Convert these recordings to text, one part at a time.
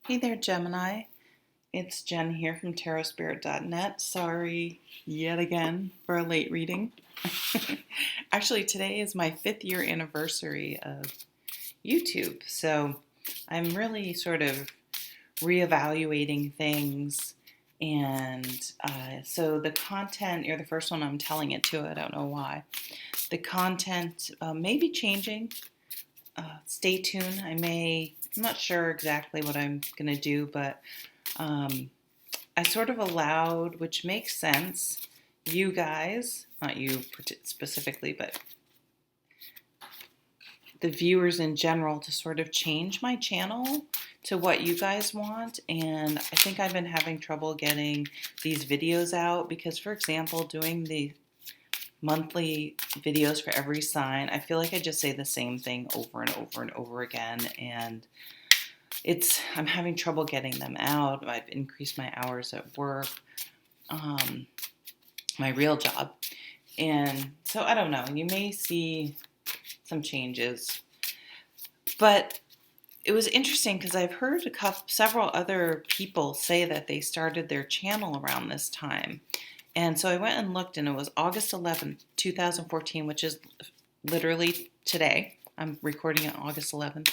Hey there, Gemini. It's Jen here from tarotspirit.net. Sorry yet again for a late reading. Actually, today is my 5th year anniversary of YouTube, so I'm really sort of reevaluating things. And so the content, you're the first one I'm telling it to. I don't know why. The content may be changing. Stay tuned. I'm not sure exactly what I'm going to do, but I sort of allowed, which makes sense, you guys, not you specifically, but the viewers in general to sort of change my channel to what you guys want. And I think I've been having trouble getting these videos out because, for example, doing the monthly videos for every sign, I feel like I just say the same thing over and over and over again. And I'm having trouble getting them out. I've increased my hours at work, my real job. And so I don't know, you may see some changes. But it was interesting because I've heard several other people say that they started their channel around this time. And so I went and looked, and it was August 11th, 2014, which is literally today. I'm recording it August 11th.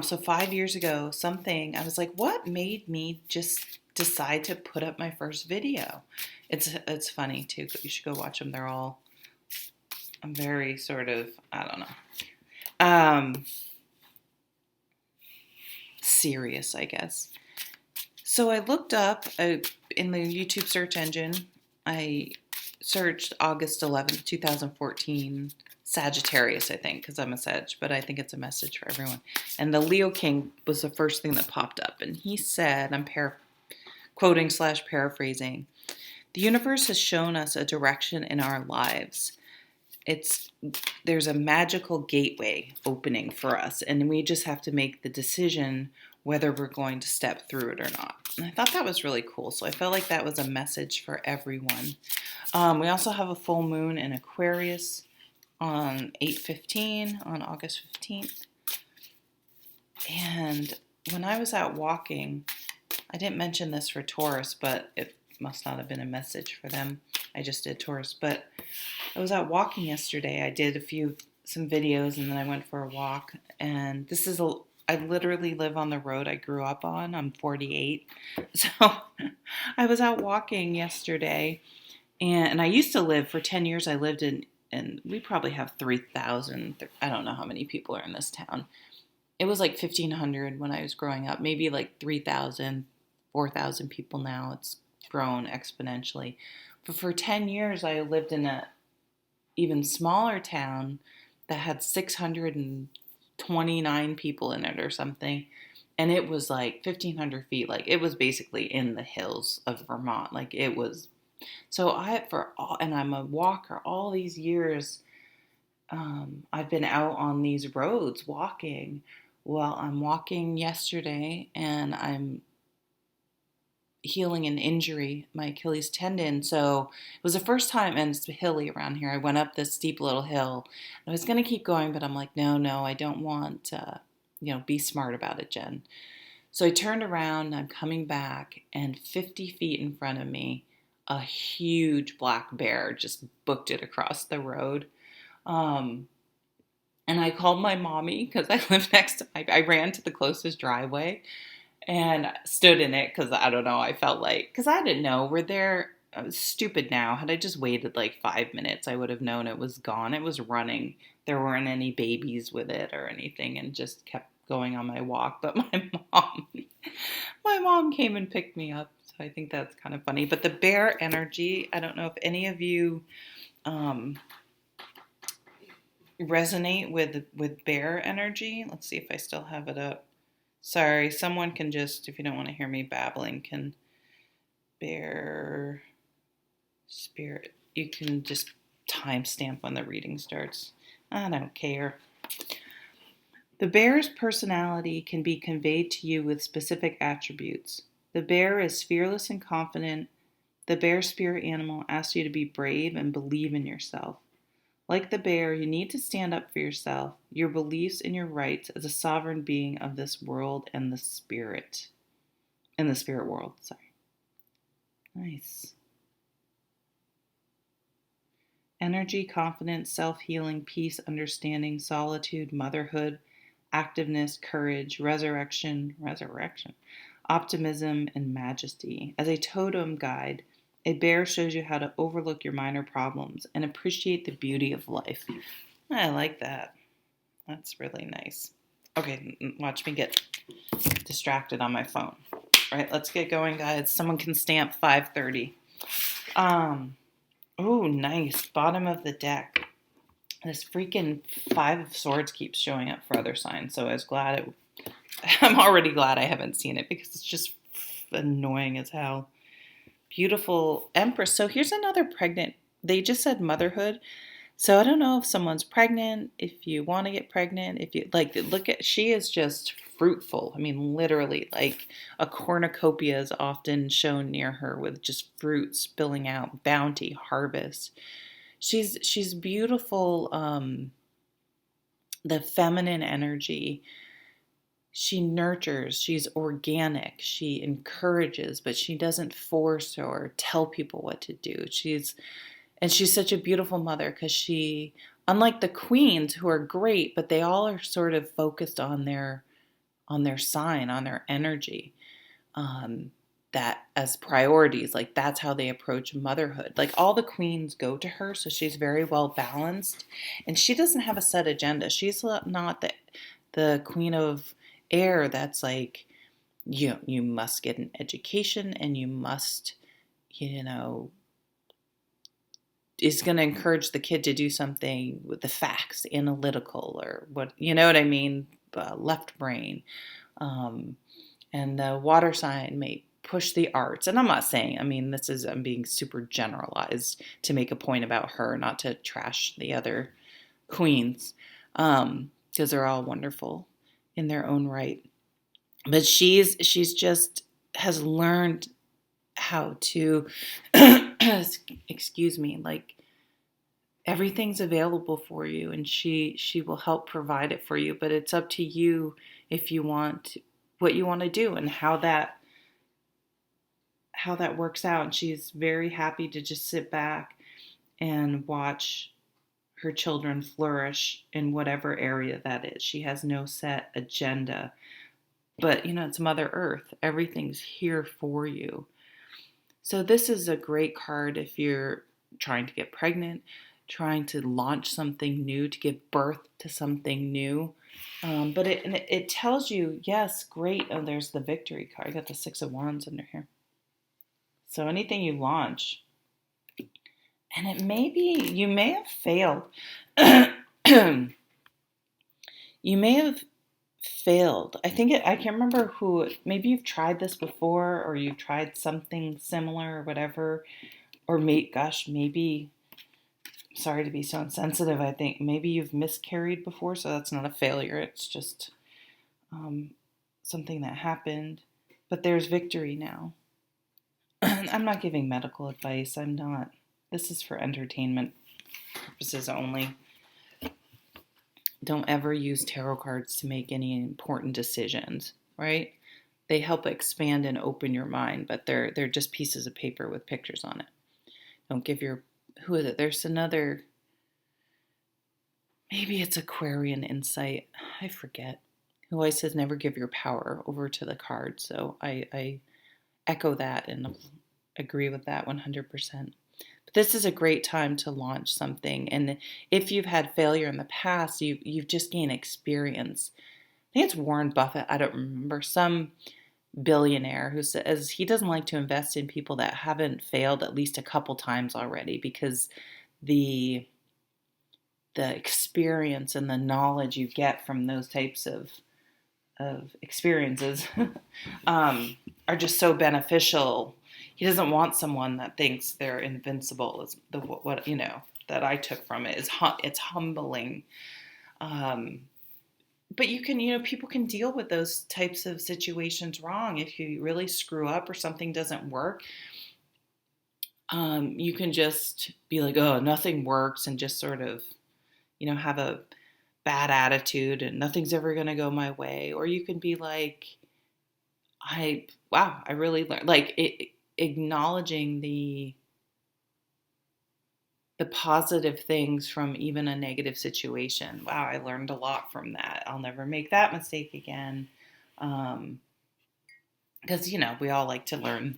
So 5 years ago, I was like, what made me just decide to put up my first video? It's funny too. You should go watch them. I'm very sort of, I don't know, serious, I guess. So I looked up in the YouTube search engine, I searched August 11th, 2014, Sagittarius, I think, because I'm a Sag, but I think it's a message for everyone. And the Leo King was the first thing that popped up. And he said, I'm quoting/paraphrasing, the universe has shown us a direction in our lives. There's a magical gateway opening for us, and we just have to make the decision whether we're going to step through it or not. And I thought that was really cool. So I felt like that was a message for everyone. We also have a full moon in Aquarius on 8/15, on August 15th. And when I was out walking, I didn't mention this for Taurus, but it must not have been a message for them. I just did Taurus. But I was out walking yesterday. I did some videos, and then I went for a walk. And I literally live on the road I grew up on. I'm 48. So I was out walking yesterday, and I used to live, for 10 years, I lived and we probably have 3,000. I don't know how many people are in this town. It was like 1,500 when I was growing up, maybe like 3,000, 4,000 people now. It's grown exponentially. But for 10 years, I lived in a even smaller town that had 629 people in it or something. And it was like 1,500 feet. Like, it was basically in the hills of Vermont. Like, it was. So and I'm a walker. All these years, I've been out on these roads walking. Well, I'm walking yesterday, and I'm healing an injury, my Achilles tendon. So it was the first time, and it's hilly around here. I went up this steep little hill. I was going to keep going, but I'm like, no, I don't want to, be smart about it, Jen. So I turned around, I'm coming back, and 50 feet in front of me, a huge black bear just booked it across the road. And I called my mommy because I live next to, I ran to the closest driveway and stood in it because I don't know, I felt like, because I didn't know, I was stupid now. Had I just waited like 5 minutes, I would have known it was gone. It was running. There weren't any babies with it or anything, and just kept going on my walk. But my mom came and picked me up. So I think that's kind of funny. But the bear energy, I don't know if any of you resonate with bear energy. Let's see if I still have it up. Sorry, someone can just, if you don't want to hear me babbling, can bear spirit. You can just timestamp when the reading starts. I don't care. The bear's personality can be conveyed to you with specific attributes. The bear is fearless and confident. The bear spirit animal asks you to be brave and believe in yourself. Like the bear, you need to stand up for yourself, your beliefs, and your rights as a sovereign being of this world and the spirit. In the spirit world, sorry. Nice. Energy, confidence, self-healing, peace, understanding, solitude, motherhood, activeness, courage, resurrection, optimism, and majesty. As a totem guide, a bear shows you how to overlook your minor problems and appreciate the beauty of life. I like that. That's really nice. Okay, watch me get distracted on my phone. All right, let's get going, guys. Someone can stamp 5:30. Oh, nice. Bottom of the deck. This freaking 5 of Swords keeps showing up for other signs, so I'm already glad I haven't seen it because it's just annoying as hell. Beautiful Empress. So here's another pregnant. They just said motherhood. So I don't know if someone's pregnant, if you want to get pregnant, if you like, she is just fruitful. I mean, literally, like a cornucopia is often shown near her with just fruit spilling out, bounty, harvest. She's beautiful. The feminine energy. She nurtures, she's organic, she encourages, but she doesn't force or tell people what to do. She's such a beautiful mother because she, unlike the queens who are great, but they all are sort of focused on their sign, on their energy, that as priorities, like that's how they approach motherhood. Like all the queens go to her, so she's very well balanced, and she doesn't have a set agenda. She's not the queen of air that's like, you must get an education and you must, is going to encourage the kid to do something with the facts, analytical, or what, you know what I mean, left brain. And the water sign may push the arts. And I'm not saying, I'm being super generalized to make a point about her, not to trash the other queens, because they're all wonderful in their own right. But she's just has learned how to excuse me, like everything's available for you, and she will help provide it for you, but it's up to you if you want what you want to do and how that works out. And she's very happy to just sit back and watch her children flourish in whatever area that is. She has no set agenda. But, it's Mother Earth. Everything's here for you. So this is a great card if you're trying to get pregnant, trying to launch something new, to give birth to something new. But it tells you, yes, great. Oh, there's the victory card. I got the 6 of Wands under here. So anything you launch, and you may have failed. You may have failed. I can't remember who, maybe you've tried this before, or you've tried something similar or whatever, or maybe, sorry to be so insensitive, I think maybe you've miscarried before, so that's not a failure. It's just something that happened, but there's victory now. I'm not giving medical advice. I'm not. This is for entertainment purposes only. Don't ever use tarot cards to make any important decisions, right? They help expand and open your mind, but they're just pieces of paper with pictures on it. Don't give who is it? There's another, maybe it's Aquarian Insight. I forget. Who always says never give your power over to the card. So I echo that and agree with that 100%. But this is a great time to launch something. And if you've had failure in the past, you've just gained experience. I think it's Warren Buffett, I don't remember, some billionaire who says he doesn't like to invest in people that haven't failed at least a couple times already, because the experience and the knowledge you get from those types of experiences are just so beneficial. He doesn't want someone that thinks they're invincible. Is what that I took from it is it's humbling. But you can, people can deal with those types of situations wrong. If you really screw up or something doesn't work, you can just be like, oh, nothing works, and just sort of have a bad attitude and nothing's ever going to go my way. Or you can be like, I really learned, like acknowledging the positive things from even a negative situation. Wow, I learned a lot from that. I'll never make that mistake again. Because, we all like to learn.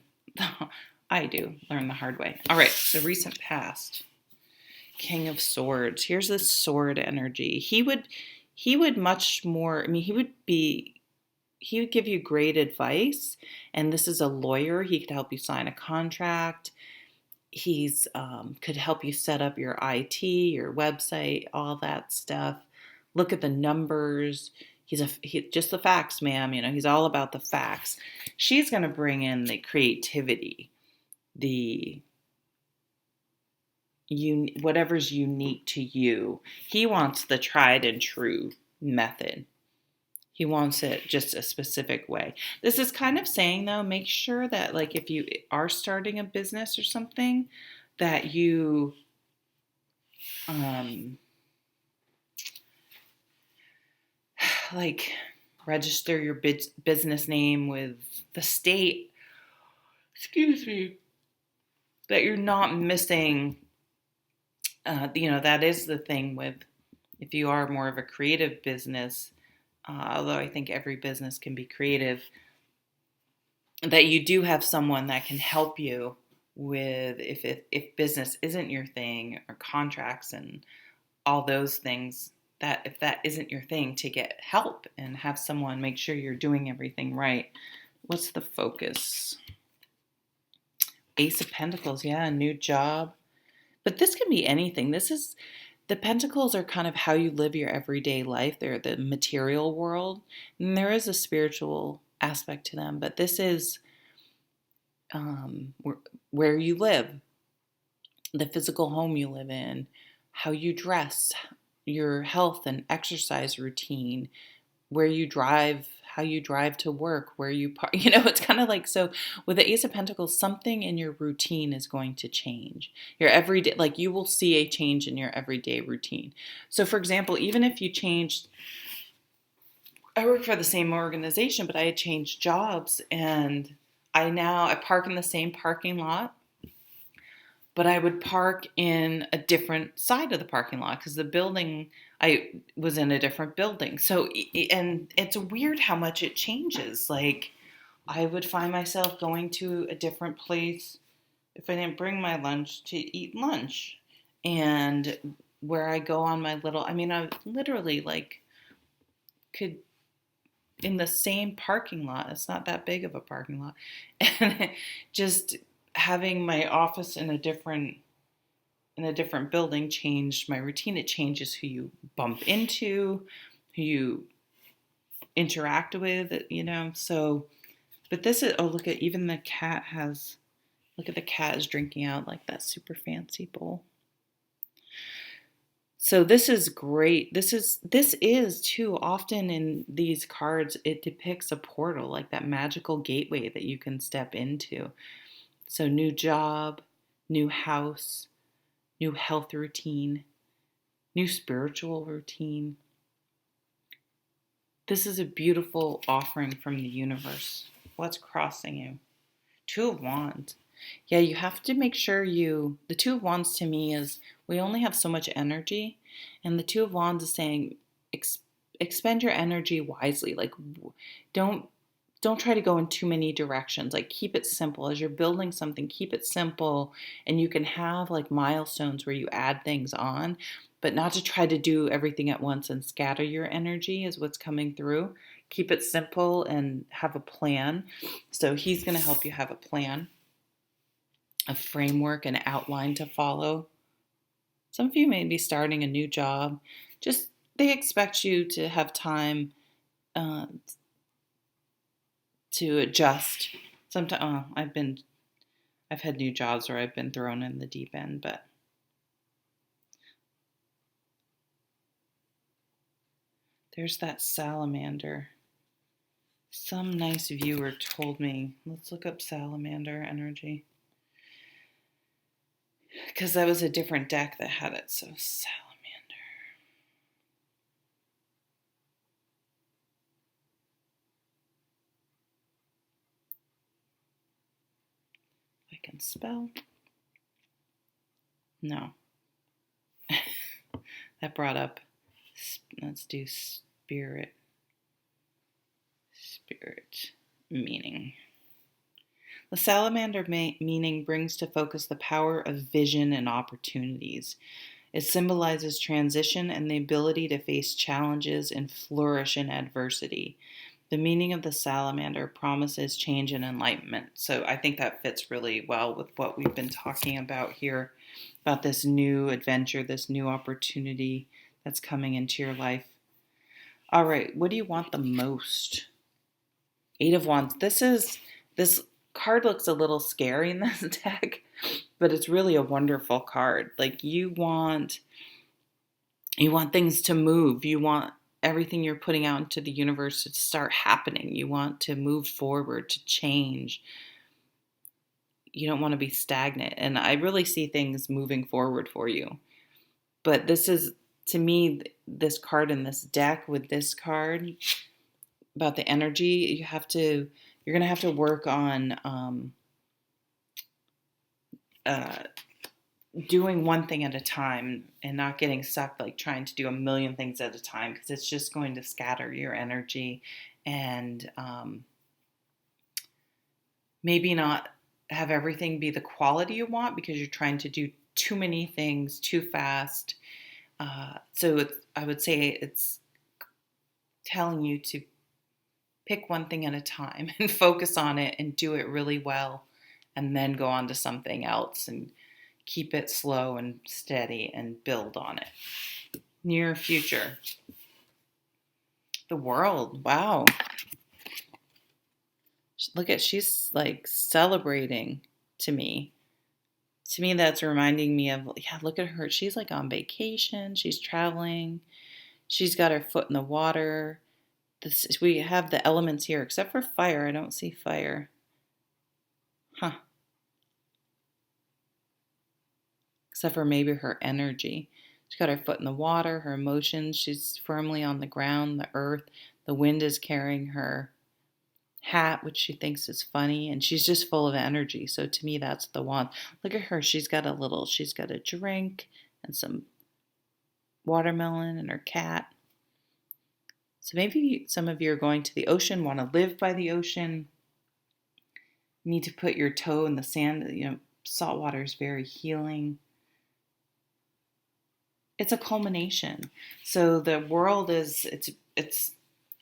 I do learn the hard way. All right, the recent past. King of Swords. Here's the sword energy. He would much more, I mean, he would give you great advice. And this is a lawyer. He could help you sign a contract. He's could help you set up your IT, your website, all that stuff. Look at the numbers. Just the facts, ma'am. He's all about the facts. She's going to bring in the creativity, the whatever's unique to you. He wants the tried and true method. He wants it just a specific way. This is kind of saying, though, make sure that, like, if you are starting a business or something, that you like register your business name with the state. Excuse me. That you're not missing. That is the thing with, if you are more of a creative business. Although I think every business can be creative, that you do have someone that can help you with if business isn't your thing, or contracts and all those things, that if that isn't your thing, to get help and have someone make sure you're doing everything right. What's the focus? Ace of Pentacles, yeah, a new job. But this can be anything. The Pentacles are kind of how you live your everyday life. They're the material world. And there is a spiritual aspect to them. But this is where you live, the physical home you live in, how you dress, your health and exercise routine, where you drive, how you drive to work, where you park. It's kind of like, so with the Ace of Pentacles, something in your routine is going to change. Your everyday, like, you will see a change in your everyday routine. So for example, even if you changed, I work for the same organization, but I had changed jobs, and I park in the same parking lot, but I would park in a different side of the parking lot because the building, I was in a different building. So, and it's weird how much it changes. Like, I would find myself going to a different place if I didn't bring my lunch to eat lunch. And where I go on my I literally, like, could, in the same parking lot, it's not that big of a parking lot, and just having my office in a different building changed my routine. It changes who you bump into, who you interact with, So, but this is, look at, even the cat look at the cat is drinking out like that super fancy bowl. So this is great. This is too often in these cards, it depicts a portal, like that magical gateway that you can step into. So new job, new house, new health routine, new spiritual routine. This is a beautiful offering from the universe. What's crossing you? Two of Wands. Yeah, you have to make sure the Two of Wands to me is, we only have so much energy. And the Two of Wands is saying, expend your energy wisely. Like, don't try to go in too many directions. Like, keep it simple. As you're building something, keep it simple. And you can have like milestones where you add things on, but not to try to do everything at once and scatter your energy is what's coming through. Keep it simple and have a plan. So he's going to help you have a plan, a framework, an outline to follow. Some of you may be starting a new job. Just, they expect you to have time to adjust. Sometimes I've had new jobs where I've been thrown in the deep end, but there's that salamander. Some nice viewer told me, let's look up salamander energy, because that was a different deck that had it. So salamander. can spell. No. That brought up, let's do spirit. Spirit meaning. The salamander meaning brings to focus the power of vision and opportunities. It symbolizes transition and the ability to face challenges and flourish in adversity. The meaning of the salamander promises change and enlightenment. So I think that fits really well with what we've been talking about here, about this new adventure, this new opportunity that's coming into your life. All right, what do you want the most? Eight of Wands. This card looks a little scary in this deck, but it's really a wonderful card. Like you want things to move. You want everything you're putting out into the universe to start happening. You want to move forward, to change. You don't want to be stagnant. And I really see things moving forward for you. But this is, to me, this card in this deck with this card about the energy, you're going to have to work on doing one thing at a time and not getting stuck like trying to do a million things at a time, because it's just going to scatter your energy and maybe not have everything be the quality you want because you're trying to do too many things too fast. So I would say it's telling you to pick one thing at a time and focus on it and do it really well, and then go on to something else and keep it slow and steady and build on it. Near future. The World. Wow. Look at, she's like celebrating to me. To me, that's reminding me of, yeah, look at her. She's like on vacation. She's traveling. She's got her foot in the water. We have the elements here, except for fire. I don't see fire. Huh. Except for maybe her energy. She's got her foot in the water, her emotions. She's firmly on the ground, the earth. The wind is carrying her hat, which she thinks is funny, and she's just full of energy. So to me, that's the one. Look at her. She's got a drink and some watermelon and her cat. So maybe some of you are going to the ocean, want to live by the ocean. You need to put your toe in the sand. You know, salt water is very healing. It's a culmination. So the world is, it's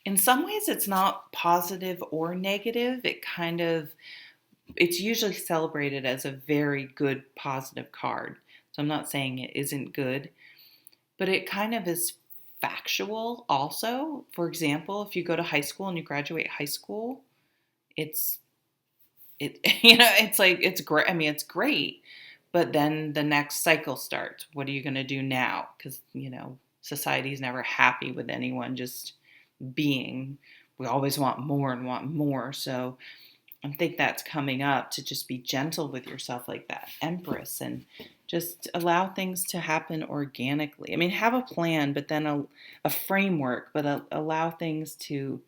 in some ways it's not positive or negative. It's usually celebrated as a very good, positive card. So I'm not saying it isn't good, but it kind of is factual also. For example, if you go to high school and you graduate high school, it's great. I mean, it's great. But then the next cycle starts. What are you going to do now? Because, society's never happy with anyone just being. We always want more and want more. So I think that's coming up, to just be gentle with yourself like that Empress, and just allow things to happen organically. I mean, have a plan, but then a framework, but allow things to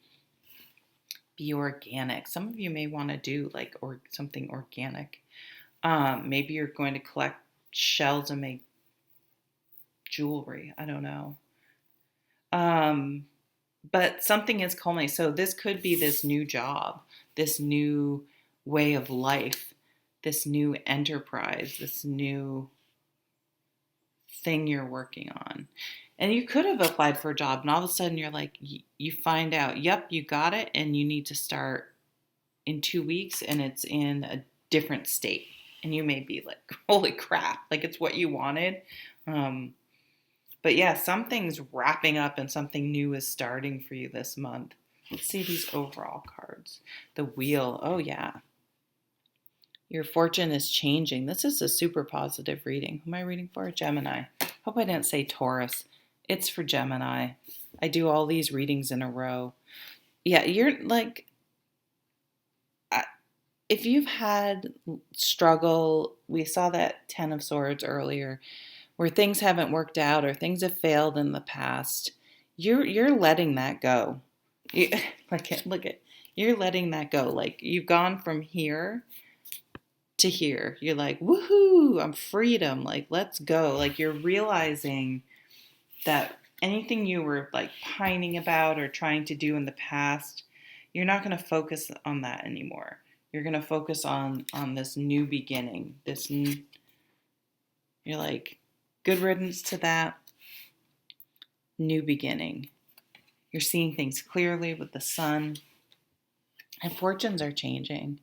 be organic. Some of you may want to do something organic. Maybe you're going to collect shells and make jewelry. I don't know. But something is culminating. So this could be this new job, this new way of life, this new enterprise, this new thing you're working on. And you could have applied for a job, and all of a sudden you're like, you find out, yep, you got it, and you need to start in 2 weeks, and it's in a different state. And you may be like, holy crap, like it's what you wanted. But yeah, something's wrapping up and something new is starting for you this month. Let's see these overall cards. The Wheel. Oh, yeah. Your fortune is changing. This is a super positive reading. Who am I reading for? Gemini. Hope I didn't say Taurus. It's for Gemini. I do all these readings in a row. Yeah, you're like, if you've had struggle, we saw that Ten of Swords earlier, where things haven't worked out or things have failed in the past, you're letting that go. Look at, you're letting that go. Like, you've gone from here to hear. You're like, woohoo, I'm freedom. Like, let's go. Like, you're realizing that anything you were like pining about or trying to do in the past, you're not going to focus on that anymore. You're going to focus on this new beginning. You're like, good riddance to that new beginning. You're seeing things clearly with the sun, and fortunes are changing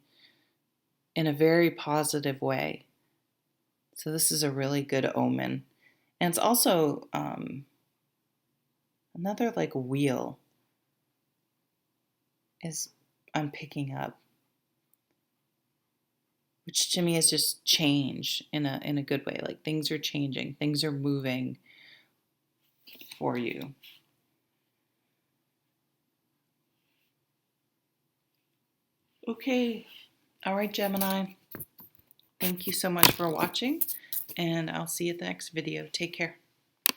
in a very positive way. So this is a really good omen. And it's also another like wheel is I'm picking up, which to me is just change in a good way. Like things are changing, things are moving for you. Okay. All right, Gemini. Thank you so much for watching, and I'll see you at the next video. Take care.